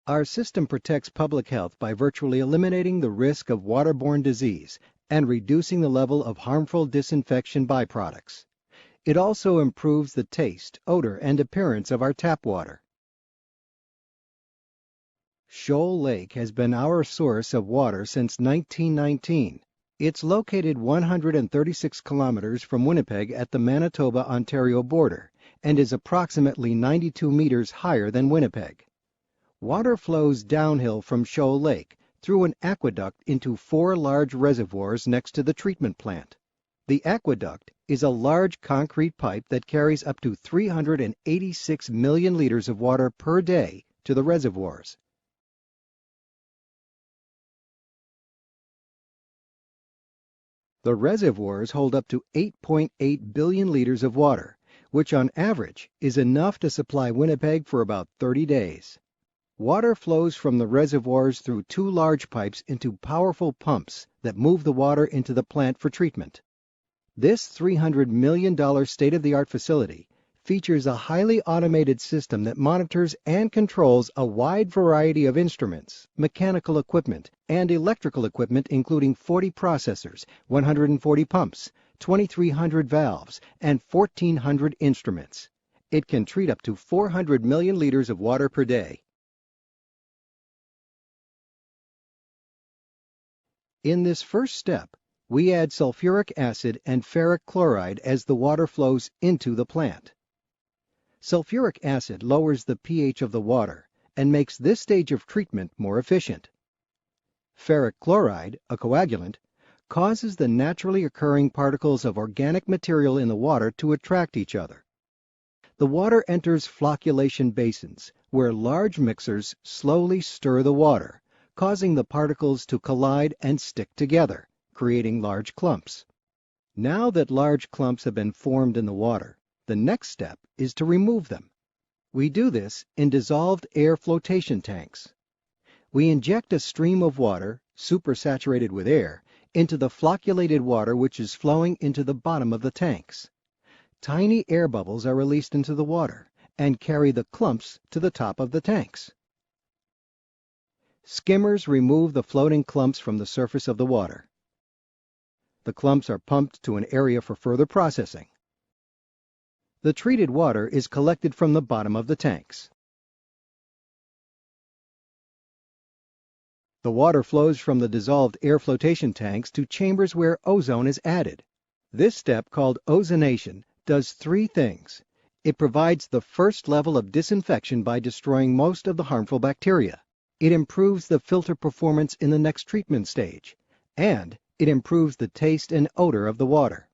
Our system protects public health by virtually eliminating the risk of waterborne disease and reducing the level of harmful disinfection byproducts. It also improves the taste, odor, and appearance of our tap water. Shoal Lake has been our source of water since 1919. It's located 136 kilometers from Winnipeg at the Manitoba-Ontario border and is approximately 92 meters higher than Winnipeg. Water flows downhill from Shoal Lake through an aqueduct into 4 large reservoirs next to the treatment plant. The aqueduct is a large concrete pipe that carries up to 386 million liters of water per day to the reservoirs. The reservoirs hold up to 8.8 billion liters of water, which on average is enough to supply Winnipeg for about 30 days. Water flows from the reservoirs through 2 large pipes into powerful pumps that move the water into the plant for treatment. This $300 million state-of-the-art facility features a highly automated system that monitors and controls a wide variety of instruments, mechanical equipment, and electrical equipment including 40 processors, 140 pumps, 2,300 valves, and 1,400 instruments. It can treat up to 400 million liters of water per day. In this first step, we add sulfuric acid and ferric chloride as the water flows into the plant. Sulfuric acid lowers the pH of the water and makes this stage of treatment more efficient. Ferric chloride, a coagulant, causes the naturally occurring particles of organic material in the water to attract each other. The water enters flocculation basins, where large mixers slowly stir the water, causing the particles to collide and stick together, creating large clumps. Now that large clumps have been formed in the water, the next step is to remove them. We do this in dissolved air flotation tanks. We inject a stream of water, supersaturated with air, into the flocculated water which is flowing into the bottom of the tanks. Tiny air bubbles are released into the water and carry the clumps to the top of the tanks. Skimmers remove the floating clumps from the surface of the water. The clumps are pumped to an area for further processing. The treated water is collected from the bottom of the tanks. The water flows from the dissolved air flotation tanks to chambers where ozone is added. This step, called ozonation, does 3 things. It provides the first level of disinfection by destroying most of the harmful bacteria. It improves the filter performance in the next treatment stage, and it improves the taste and odor of the water.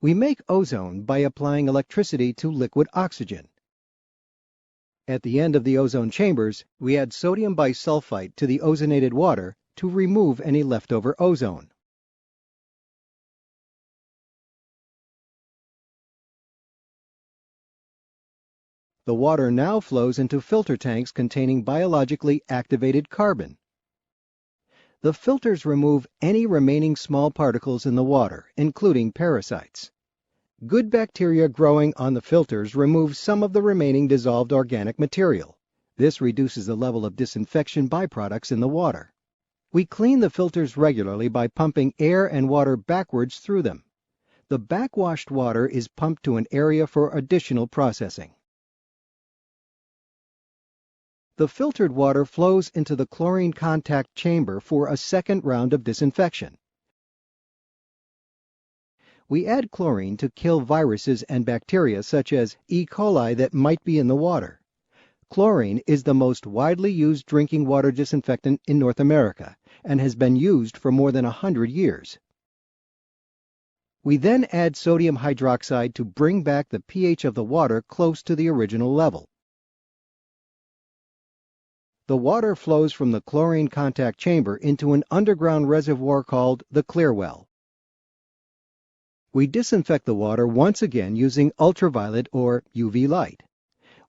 We make ozone by applying electricity to liquid oxygen. At the end of the ozone chambers, we add sodium bisulfite to the ozonated water to remove any leftover ozone. The water now flows into filter tanks containing biologically activated carbon. The filters remove any remaining small particles in the water, including parasites. Good bacteria growing on the filters remove some of the remaining dissolved organic material. This reduces the level of disinfection byproducts in the water. We clean the filters regularly by pumping air and water backwards through them. The backwashed water is pumped to an area for additional processing. The filtered water flows into the chlorine contact chamber for a second round of disinfection. We add chlorine to kill viruses and bacteria such as E. coli that might be in the water. Chlorine is the most widely used drinking water disinfectant in North America and has been used for more than 100 years. We then add sodium hydroxide to bring back the pH of the water close to the original level. The water flows from the chlorine contact chamber into an underground reservoir called the clear well. We disinfect the water once again using ultraviolet or UV light.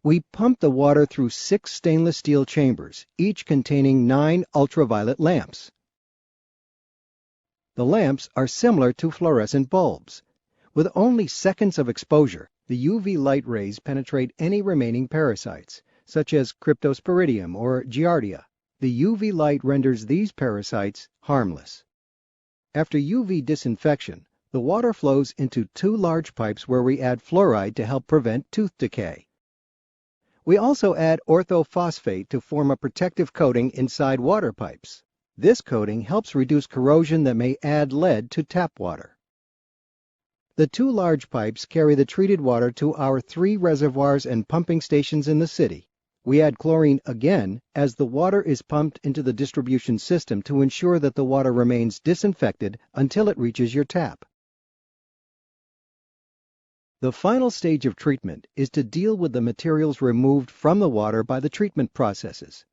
We pump the water through 6 stainless steel chambers, each containing 9 ultraviolet lamps. The lamps are similar to fluorescent bulbs. With only seconds of exposure, The UV light rays penetrate any remaining parasites, such as Cryptosporidium or Giardia. The UV light renders these parasites harmless. After UV disinfection, the water flows into 2 large pipes where we add fluoride to help prevent tooth decay. We also add orthophosphate to form a protective coating inside water pipes. This coating helps reduce corrosion that may add lead to tap water. The 2 large pipes carry the treated water to our 3 reservoirs and pumping stations in the city. We add chlorine again as the water is pumped into the distribution system to ensure that the water remains disinfected until it reaches your tap. The final stage of treatment is to deal with the materials removed from the water by the treatment processes.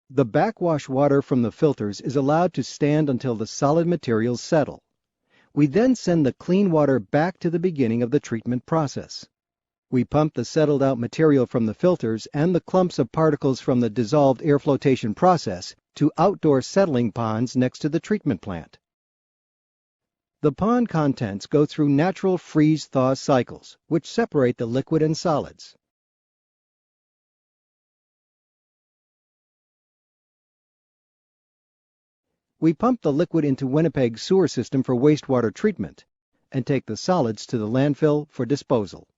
The backwash water from the filters is allowed to stand until the solid materials settle. We then send the clean water back to the beginning of the treatment process. We pump the settled out material from the filters and the clumps of particles from the dissolved air flotation process to outdoor settling ponds next to the treatment plant. The pond contents go through natural freeze-thaw cycles, which separate the liquid and solids. We pump the liquid into Winnipeg's sewer system for wastewater treatment and take the solids to the landfill for disposal.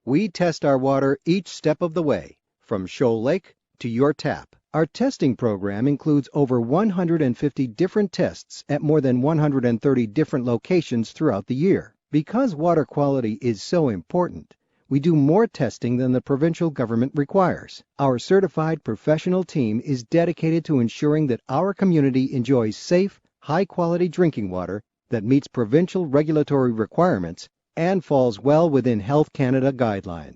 We test our water each step of the way, from Shoal Lake to your tap. Our testing program includes over 150 different tests at more than 130 different locations throughout the year. Because water quality is so important, we do more testing than the provincial government requires. Our certified professional team is dedicated to ensuring that our community enjoys safe, high-quality drinking water that meets provincial regulatory requirements and falls well within Health Canada guidelines.